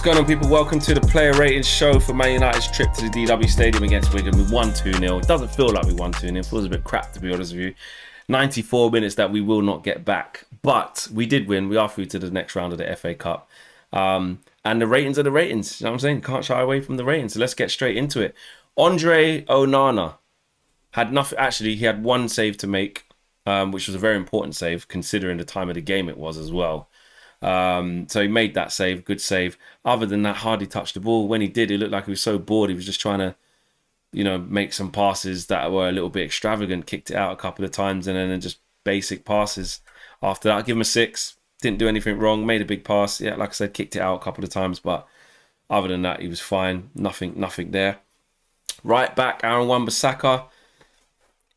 going on, people? Welcome to the player ratings show for Man United's trip to the DW Stadium against Wigan. We won 2-0. It doesn't feel like we won 2-0. It feels a bit crap, to be honest with you. 94 minutes that we will not get back. But we did win. We are through to the next round of the FA Cup. And the ratings are the ratings. You know what I'm saying? Can't shy away from the ratings. So let's get straight into it. Andre Onana had nothing. Actually, he had one save to make, which was a very important save considering the time of the game it was as well. So he made that save, good save. Other than that, hardly touched the ball. When he did, it looked like he was so bored. He was just trying to, make some passes that were a little bit extravagant. Kicked it out a couple of times and then just basic passes. After that, I'll give him a 6. Didn't do anything wrong. Made a big pass. Yeah, like I said, kicked it out a couple of times. But other than that, he was fine. Nothing there. Right back, Aaron Wan-Bissaka.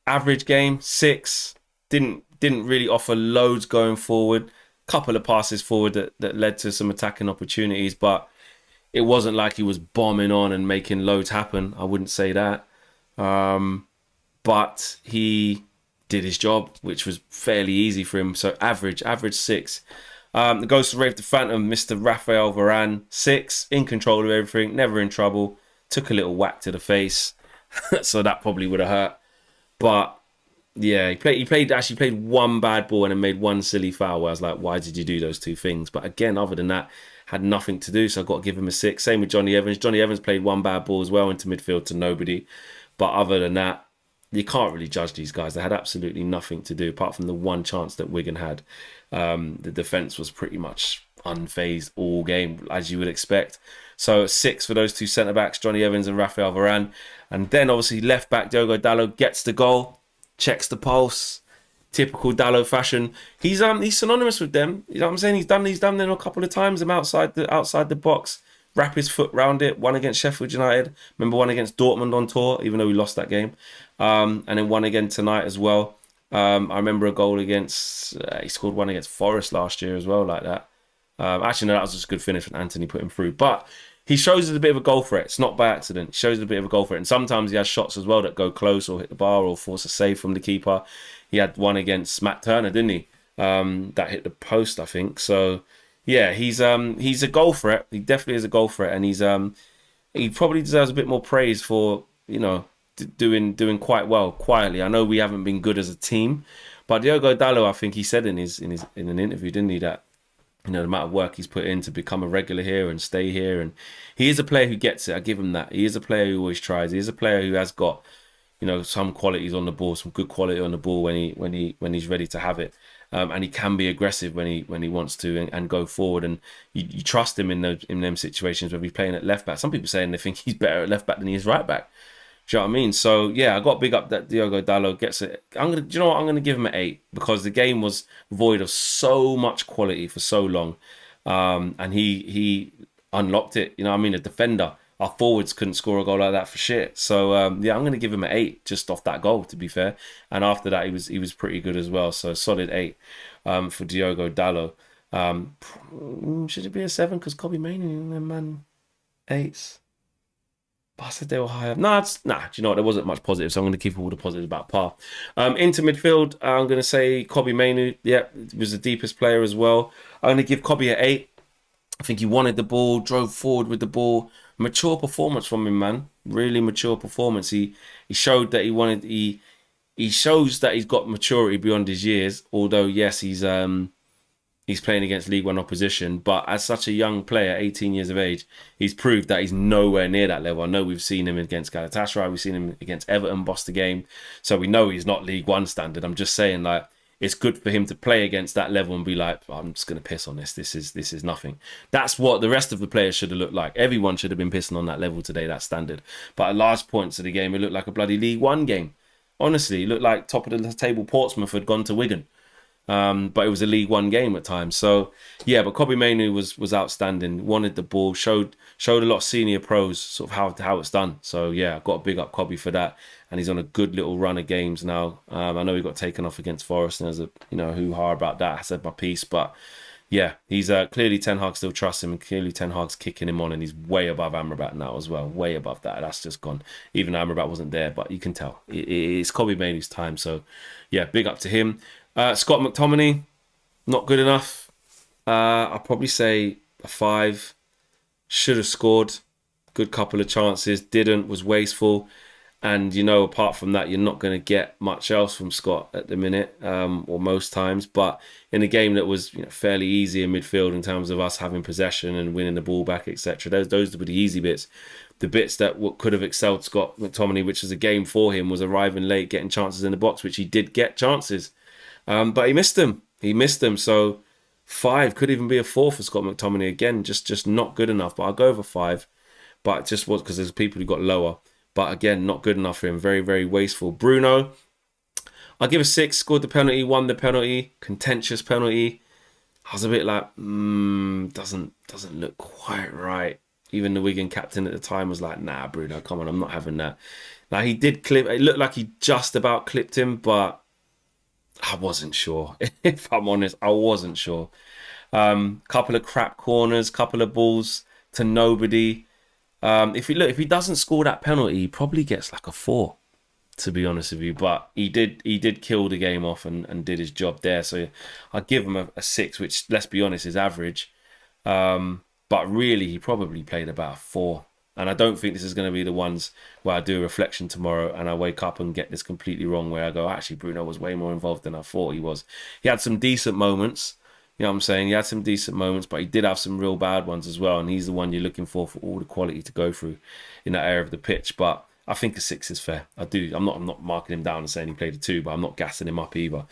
Average game, 6. Didn't really offer loads going forward. Couple of passes forward that led to some attacking opportunities, but it wasn't like he was bombing on and making loads happen. I wouldn't say that. But he did his job, which was fairly easy for him. So average 6. The Ghost of Rave the Phantom, Mr. Raphael Varane, 6. In control of everything, never in trouble. Took a little whack to the face. So that probably would have hurt. But yeah, he played one bad ball and then made one silly foul where I was like, why did you do those two things? But again, other than that, had nothing to do, so I've got to give him a 6. Same with Johnny Evans. Johnny Evans played one bad ball as well into midfield to nobody. But other than that, you can't really judge these guys. They had absolutely nothing to do apart from the one chance that Wigan had. The defence was pretty much unfazed all game, as you would expect. So 6 for those two centre-backs, Johnny Evans and Raphael Varane. And then obviously left-back Diogo Dalot gets the goal. Checks the pulse, typical Dalot fashion. He's synonymous with them. You know what I'm saying? He's done them a couple of times. Them outside the box, wrap his foot round it. One against Sheffield United. Remember one against Dortmund on tour, even though we lost that game. And then one again tonight as well. I remember a goal against. He scored one against Forest last year as well, like that. Actually, no, that was just a good finish when Anthony put him through. But he shows us a bit of a goal threat. It's not by accident. He shows a bit of a goal threat. And sometimes he has shots as well that go close or hit the bar or force a save from the keeper. He had one against Matt Turner, didn't he? That hit the post, I think. So, yeah, he's a goal threat. He definitely is a goal threat. And he probably deserves a bit more praise for, doing quite well quietly. I know we haven't been good as a team. But Diogo Dalot, I think he said in an interview, didn't he, that the amount of work he's put in to become a regular here and stay here. And he is a player who gets it. I give him that. He is a player who always tries. He is a player who has got, some qualities on the ball, some good quality on the ball when he's ready to have it. And he can be aggressive when he wants to and go forward. And you trust him in them situations where he's playing at left back. Some people saying they think he's better at left back than he is right back. Do you know what I mean? So yeah, I got to big up that Diogo Dalot gets it. I'm gonna give him an 8 because the game was void of so much quality for so long, and he unlocked it. A defender. Our forwards couldn't score a goal like that for shit. So yeah, I'm gonna give him an 8 just off that goal, to be fair. And after that, he was pretty good as well. So solid 8 for Diogo Dalot. Should it be a 7? Because Kobbie Mainoo, man, 8s. But I said they were higher. Do you know what? There wasn't much positive, so I'm going to keep all the positives about par. Into midfield, I'm going to say Kobbie Mainoo. Yeah, was the deepest player as well. I'm going to give Kobbie an 8. I think he wanted the ball, drove forward with the ball. Mature performance from him, man. Really mature performance. He showed that he shows that he's got maturity beyond his years. Although, yes, he's playing against League One opposition, but as such a young player, 18 years of age, he's proved that he's nowhere near that level. I know we've seen him against Galatasaray, we've seen him against Everton, boss the game, so we know he's not League One standard. I'm just saying, like, it's good for him to play against that level and be like, I'm just going to piss on this. This is nothing. That's what the rest of the players should have looked like. Everyone should have been pissing on that level today, that standard. But at large points of the game, it looked like a bloody League One game. Honestly, it looked like top of the table Portsmouth had gone to Wigan. But it was a League One game at times. So yeah, but Kobbie Mainoo was outstanding. Wanted the ball, showed a lot of senior pros sort of how it's done. So yeah, I've got to big up Kobbie for that. And he's on a good little run of games now. I know he got taken off against Forest, and there's a hoo-ha about that. I said my piece, but yeah, he's clearly Ten Hag still trusts him, and clearly Ten Hag's kicking him on, and he's way above Amrabat now as well, way above that. That's just gone. Even though Amrabat wasn't there, but you can tell it's Kobbie Mainoo's time. So yeah, big up to him. Scott McTominay, not good enough. I'll probably say a 5. Should have scored. Good couple of chances. Didn't. Was wasteful. And, you know, apart from that, you're not going to get much else from Scott at the minute, or most times. But in a game that was, you know, fairly easy in midfield in terms of us having possession and winning the ball back, etc., those were the easy bits. The bits that could have excelled Scott McTominay, which was a game for him, was arriving late, getting chances in the box, which he did get chances. But he missed them. He missed them. So 5 could even be a 4 for Scott McTominay. Again, just not good enough. But I'll go over 5. But it just was because there's people who got lower. But again, not good enough for him. Very, very wasteful. Bruno, I'll give a 6. Scored the penalty, won the penalty. Contentious penalty. I was a bit like, doesn't look quite right. Even the Wigan captain at the time was like, nah, Bruno, come on, I'm not having that. Now, he did clip. It looked like he just about clipped him, but I wasn't sure. If I'm honest, I wasn't sure. Couple of crap corners, couple of balls to nobody. If he doesn't score that penalty, he probably gets like a 4, to be honest with you. But he did kill the game off and did his job there. So I'll give him a 6, which, let's be honest, is average. But really, he probably played about a 4. And I don't think this is going to be the ones where I do a reflection tomorrow and I wake up and get this completely wrong, where I go, actually, Bruno was way more involved than I thought he was. He had some decent moments. You know what I'm saying? He had some decent moments, but he did have some real bad ones as well. And he's the one you're looking for all the quality to go through in that area of the pitch. But I think a 6 is fair. I do. I'm not marking him down and saying he played a 2, but I'm not gassing him up either.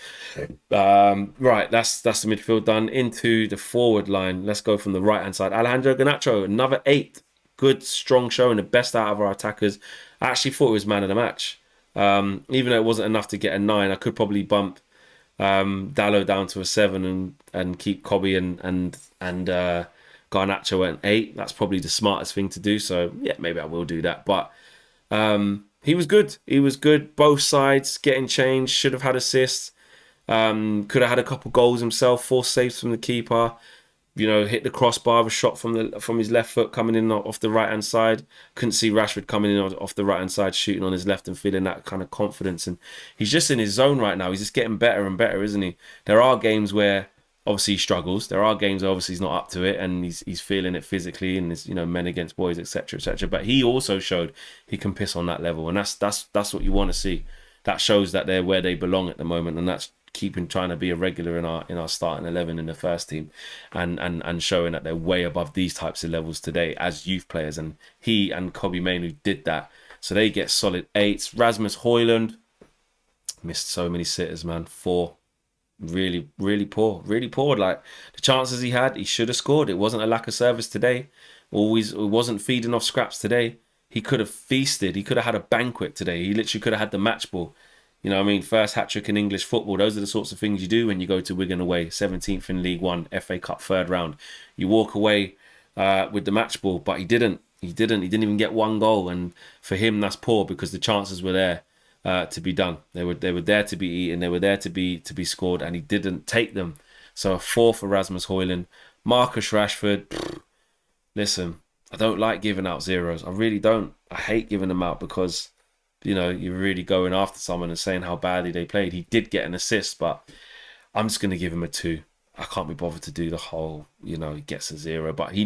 Right, that's the midfield done. Into the forward line. Let's go from the right-hand side. Alejandro Garnacho, another 8. Good, strong showing, the best out of our attackers. I actually thought he was man of the match. Even though it wasn't enough to get a 9, I could probably bump Dallo down to a 7 and keep Kobe and Garnacho at an 8. That's probably the smartest thing to do. So yeah, maybe I will do that. But he was good. He was good. Both sides getting changed. Should have had assists. Could have had a couple goals himself. 4 saves from the keeper. You know, hit the crossbar of a shot from his left foot coming in off the right hand side. Couldn't see Rashford coming in off the right hand side, shooting on his left and feeling that kind of confidence. And he's just in his zone right now. He's just getting better and better, isn't he? There are games where obviously he struggles. There are games where obviously he's not up to it and he's feeling it physically, and it's, you know, men against boys, etc., etc. But he also showed he can piss on that level, and that's what you want to see. That shows that they're where they belong at the moment, and that's trying to be a regular in our starting 11 in the first team, and showing that they're way above these types of levels today as youth players. And he and Kobe Mainoo did that, so they get solid 8s. Rasmus Højlund missed so many sitters, man. 4. Really poor. Like, the chances he had, he should have scored. It wasn't a lack of service today. It wasn't feeding off scraps today. He could have feasted. He could have had a banquet today. He literally could have had the match ball. You know what I mean? First hat-trick in English football. Those are the sorts of things you do when you go to Wigan away. 17th in League One, FA Cup 3rd round. You walk away with the match ball, but he didn't. He didn't even get 1 goal. And for him, that's poor, because the chances were there to be done. They were there to be eaten. They were there to be scored, and he didn't take them. So a 4 for Rasmus Højlund. Marcus Rashford, listen, I don't like giving out 0s. I really don't. I hate giving them out because, you know, you're really going after someone and saying how badly they played. He did get an assist, but I'm just going to give him a 2. I can't be bothered to do the whole, you know, he gets a 0. But he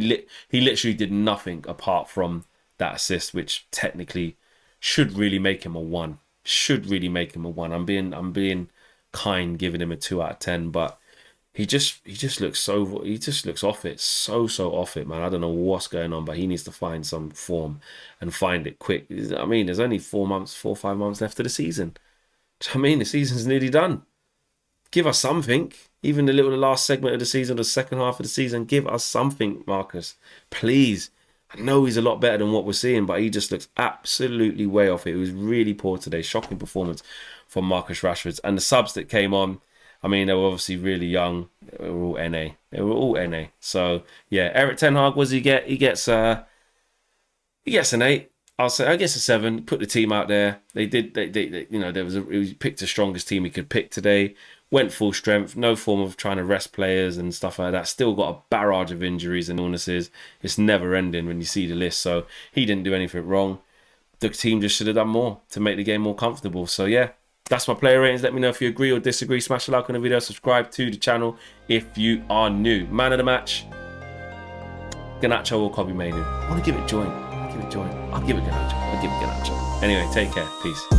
literally did nothing apart from that assist, which technically should really make him a 1. I'm being kind, giving him a 2 out of 10. But he just looks off it, so off it, man. I don't know what's going on, but he needs to find some form and find it quick. I mean, there's only 4 or 5 months left of the season. I mean, the season's nearly done. Give us something. Even the last segment of the season, the second half of the season, give us something, Marcus. Please. I know he's a lot better than what we're seeing, but he just looks absolutely way off it. It was really poor today. Shocking performance from Marcus Rashford. And the subs that came on, I mean, they were obviously really young. They were all NA. So, yeah, Eric Ten Hag, what does he get? He gets an 8. I guess a 7. Put the team out there. They you know, he picked the strongest team he could pick today. Went full strength. No form of trying to rest players and stuff like that. Still got a barrage of injuries and illnesses. It's never ending when you see the list. So he didn't do anything wrong. The team just should have done more to make the game more comfortable. So, yeah. That's my player ratings. Let me know if you agree or disagree. Smash a like on the video. Subscribe to the channel if you are new. Man of the match. Garnacho or Kobe Mainoo. I want to give it joint. I'll give it joint. I'll give it Garnacho. Anyway, take care. Peace.